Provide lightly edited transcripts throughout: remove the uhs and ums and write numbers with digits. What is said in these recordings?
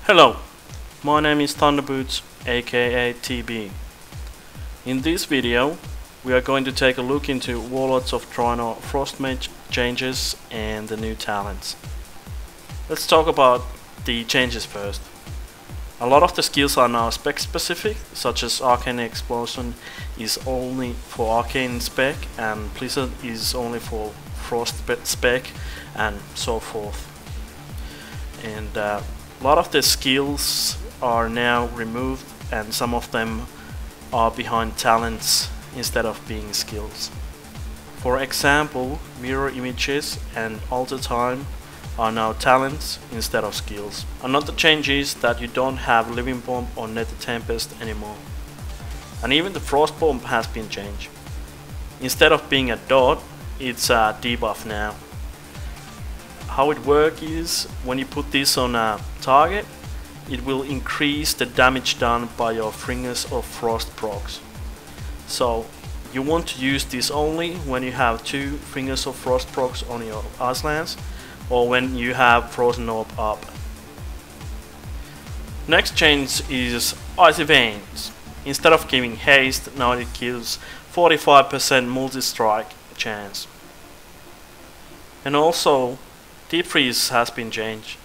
Hello, my name is Thunderboots, aka TB. In this video, we are going to take a look into Warlords of Draenor Frost Mage changes and the new talents. Let's talk about the changes first. A lot of the skills are now spec specific, such as Arcane Explosion is only for Arcane spec and Blizzard is only for Frost spec and so forth. And a lot of the skills are now removed and some of them are behind talents instead of being skills. For example, mirror images and alter time are now talents instead of skills. Another change is that you don't have Living Bomb or Nether Tempest anymore. And even the Frost Bomb has been changed. Instead of being a dot, it's a debuff now. How it works is, when you put this on a target, it will increase the damage done by your Fingers of Frost procs. So you want to use this only when you have 2 Fingers of Frost procs on your Icelands, or when you have Frozen Orb up. Next change is Icy Veins. Instead of giving haste, now it gives 45% multi-strike chance. And also, Deep Freeze has been changed.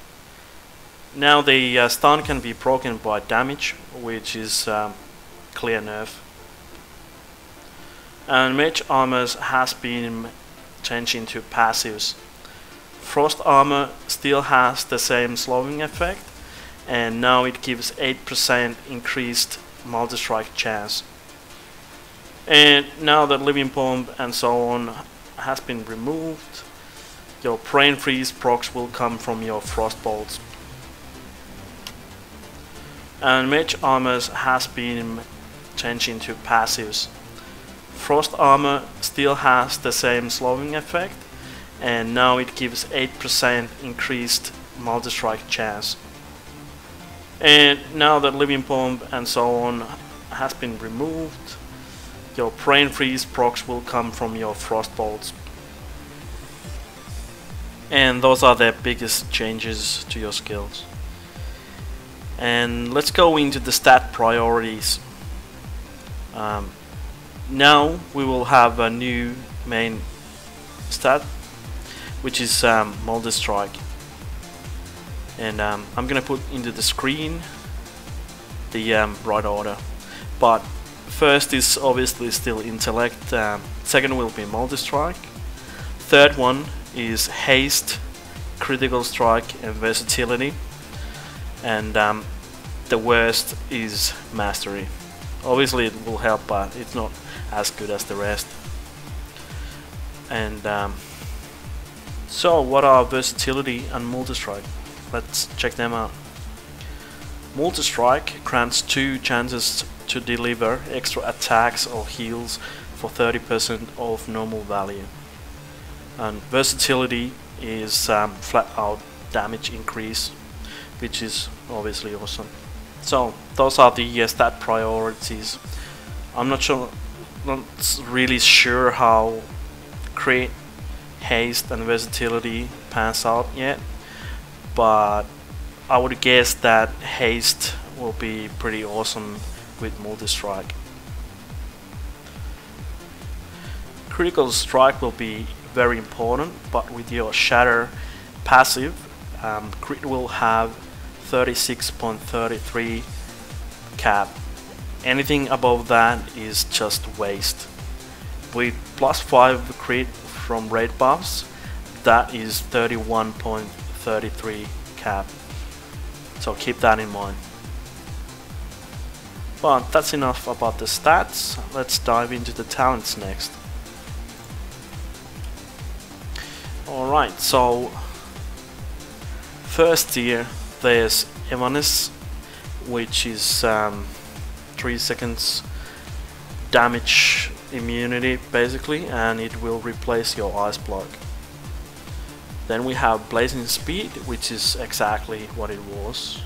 Now the stun can be broken by damage, which is clear nerf. And Mage Armors has been changed into passives. Frost Armor still has the same slowing effect, and now it gives 8% increased multi-strike chance. And now that Living Bomb and so on has been removed, your Brain Freeze procs will come from your Frost Bolts. And Mage Armors has been changed into passives. Frost Armor still has the same slowing effect, and now it gives 8% increased multi-strike chance. And now that Living Bomb and so on has been removed, your Brain Freeze procs will come from your Frost Bolts. And those are the biggest changes to your skills. And let's go into the stat priorities. Now we will have a new main stat, which is multi-strike. And I'm gonna put into the screen the right order. But first is obviously still intellect, second will be multi-strike, third one is haste, critical strike and versatility, and the worst is mastery. Obviously it will help, but it's not as good as the rest. And so what are versatility and multi-strike? Let's check them out. Multi-strike grants 2 chances to deliver extra attacks or heals for 30% of normal value. And versatility is flat out damage increase, which is obviously awesome. So those are the stat priorities. I'm not really sure how crit, haste and versatility pans out yet, but I would guess that haste will be pretty awesome with multi-strike. Critical strike will be very important, but with your Shatter passive, crit will have 36.33 cap. Anything above that is just waste. With +5 crit from raid buffs, that is 31.33 cap. So keep that in mind. But that's enough about the stats. Let's dive into the talents next. Alright, so first here there's Evanesce, which is 3 seconds damage immunity basically, and it will replace your ice block. Then we have Blazing Speed, which is exactly what it was,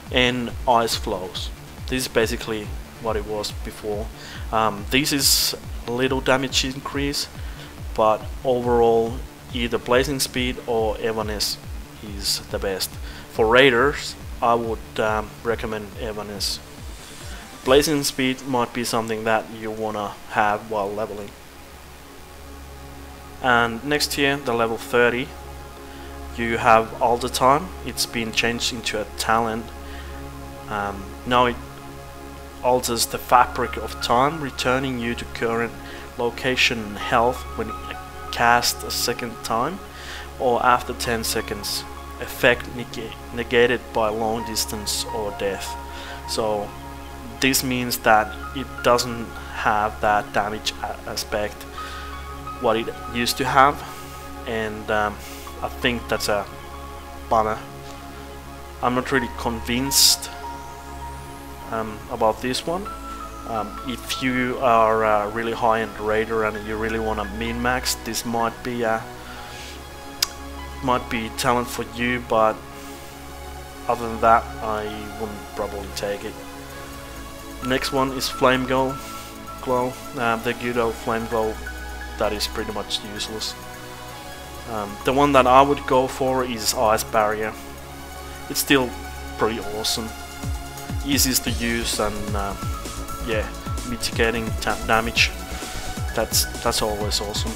and Ice Flows. This is basically what it was before. This is a little damage increase, but overall either Blazing Speed or Evanesce is the best. For raiders, I would recommend Evanes. Blazing speed might be something that you wanna have while leveling. And next here, the level 30, you have all the time. It's been changed into a talent. Now it alters the fabric of time, returning you to current location and health when cast a second time or after 10 seconds. Effect negated by long distance or death. So this means that it doesn't have that damage aspect what it used to have, and I think that's a bummer. I'm not really convinced about this one. If you are a really high-end raider and you really want to min-max, this might be talent for you, but other than that, I wouldn't probably take it. Next one is Flame Glow. The good old Flame Glow, that is pretty much useless. The one that I would go for is Ice Barrier. It's still pretty awesome, easiest to use, and yeah, mitigating damage. That's always awesome.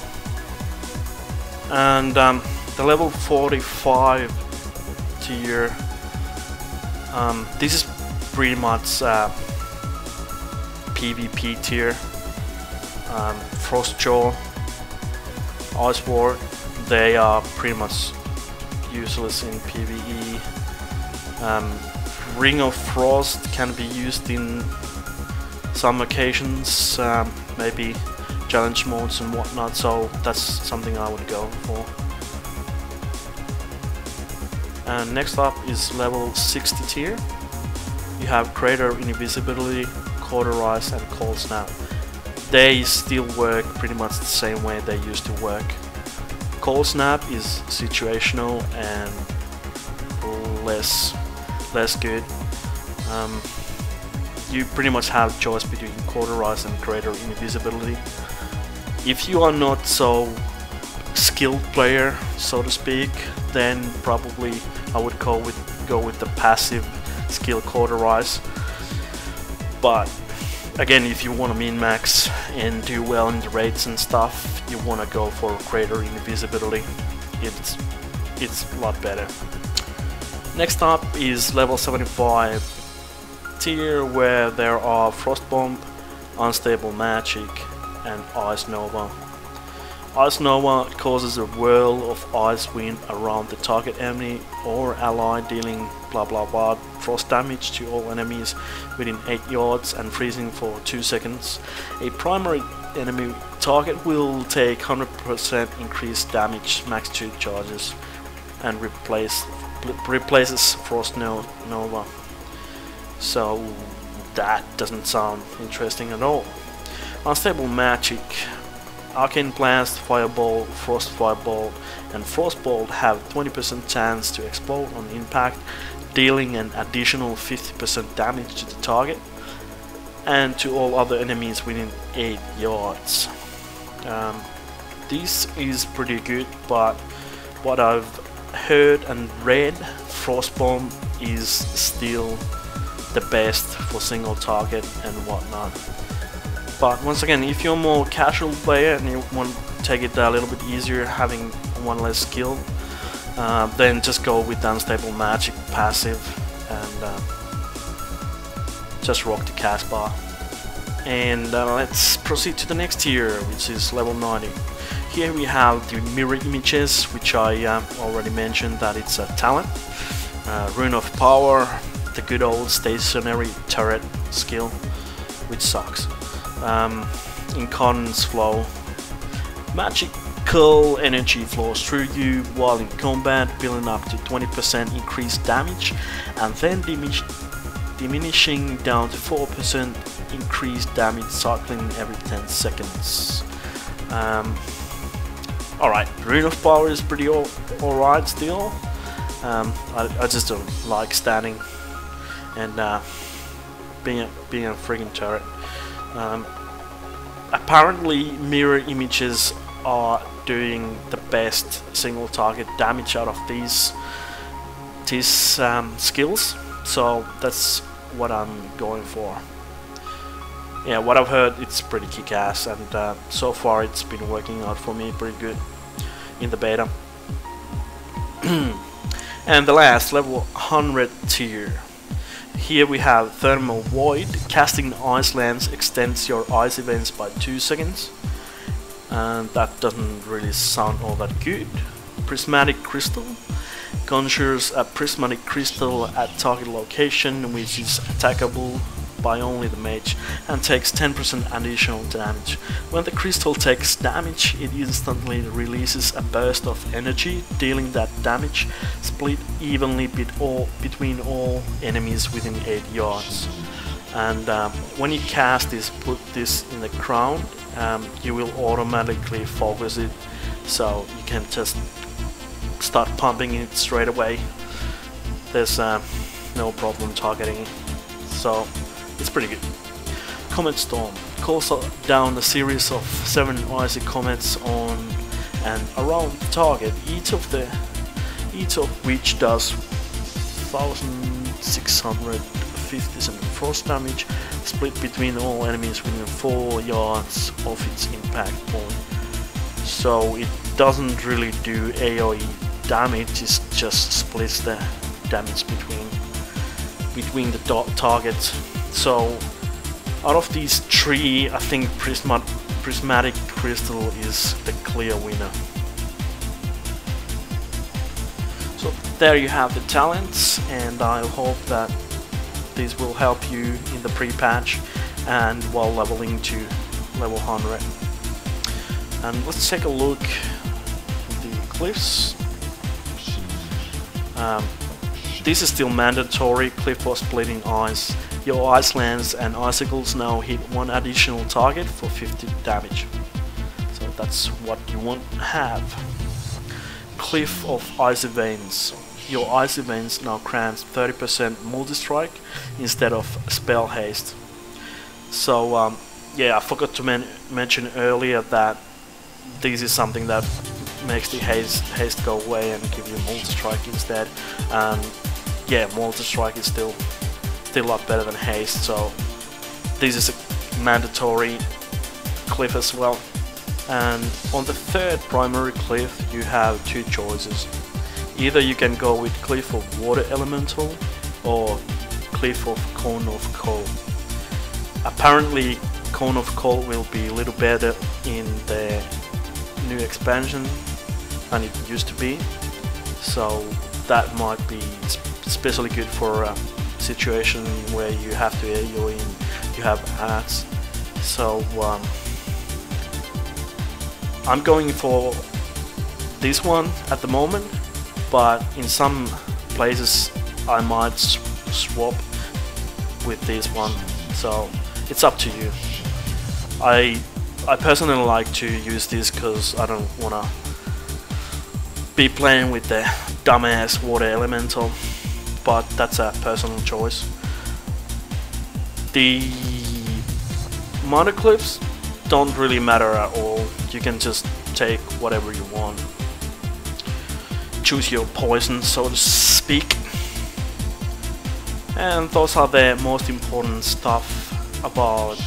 And the level 45 tier. This is pretty much PvP tier. Frostjaw, Ice Ward, they are pretty much useless in PvE. Ring of Frost can be used in some occasions, maybe challenge modes and whatnot, so that's something I would go for. And next up is level 60 tier. You have Greater Invisibility, Cauterize and Cold Snap. They still work pretty much the same way they used to work. Cold Snap is situational and less good. You pretty much have choice between Cauterize and Greater Invisibility. If you are not so skilled player, so to speak, then probably I would go with the passive skill Cauterize. But again, if you want to min-max and do well in the raids and stuff, you want to go for Greater Invisibility. It's a lot better. Next up is level 75 tier, where there are Frost Bomb, Unstable Magic and Ice Nova. Ice Nova causes a whirl of ice wind around the target enemy or ally, dealing blah blah blah frost damage to all enemies within 8 yards and freezing for 2 seconds. A primary enemy target will take 100% increased damage, max 2 charges, and replaces Frost Nova. So that doesn't sound interesting at all. Unstable Magic. Arcane Blast, Fireball, Frost Fireball and Frostbolt have 20% chance to explode on impact, dealing an additional 50% damage to the target and to all other enemies within 8 yards. This is pretty good, but what I've heard and read, Frostbomb is still the best for single target and whatnot. But once again, if you're a more casual player and you want to take it a little bit easier, having one less skill, then just go with the Unstable Magic passive and just rock the cast bar. And let's proceed to the next tier, which is level 90. Here we have the Mirror Images, which I already mentioned that it's a talent. Rune of Power, the good old stationary turret skill, which sucks. Incontinence Flow. Magical energy flows through you while in combat, building up to 20% increased damage and then diminishing down to 4% increased damage, cycling every 10 seconds. Alright, Rune of Power is pretty alright still. I just don't like standing and being a friggin' turret. Apparently Mirror Images are doing the best single target damage out of these skills, so that's what I'm going for. Yeah, what I've heard, it's pretty kick-ass, and so far it's been working out for me pretty good in the beta. And the last, level 100 tier. Here we have Thermal Void. Casting Ice Lance extends your ice events by 2 seconds. And that doesn't really sound all that good. Prismatic Crystal. Conjures a prismatic crystal at target location, which is attackable by only the mage, and takes 10% additional damage. When the crystal takes damage, it instantly releases a burst of energy, dealing that damage split evenly between all enemies within 8 yards. And when you cast this, put this in the ground, you will automatically focus it, so you can just start pumping it straight away. There's no problem targeting it, so it's pretty good. Comet Storm calls down a series of 7 icy comets on and around the target, each of which does 1657 frost damage, split between all enemies within 4 yards of its impact point. So it doesn't really do AoE damage, it just splits the damage between the targets. So out of these 3, I think Prismatic Crystal is the clear winner. So there you have the talents, and I hope that this will help you in the pre-patch and while leveling to level 100. And let's take a look at the cliffs. This is still mandatory, cliff for splitting ice. Your ice lance and icicles now hit 1 additional target for 50 damage. So that's what you want to have. Cliff of Icy Veins. Your Icy Veins now grants 30% multi-strike instead of spell haste. So yeah, I forgot to mention earlier that this is something that makes the haste go away and give you multi-strike instead. And yeah, multi-strike is still a lot better than haste, so this is a mandatory cliff as well. And on the 3rd primary cliff you have 2 choices. Either you can go with Cliff of Water Elemental or Cliff of Cone of Cold. Apparently Cone of Cold will be a little better in the new expansion than it used to be, so that might be especially good for a situation where you have to AoE and you have ads. So I'm going for this one at the moment, but in some places I might swap with this one, so it's up to you. I personally like to use this because I don't want to be playing with the dumbass water elemental, but that's a personal choice. The monoclips don't really matter at all, you can just take whatever you want. Choose your poison, so to speak. And those are the most important stuff about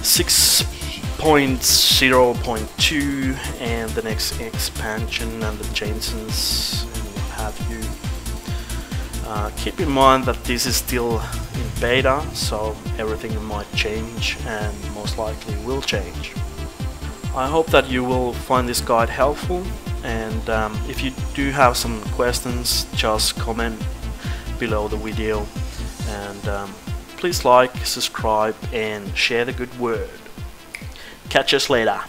6.0.2 and the next expansion and the changes and what have you. Keep in mind that this is still in beta, so everything might change and most likely will change. I hope that you will find this guide helpful, and if you do have some questions, just comment below the video, and please like, subscribe and share the good word. Catch us later.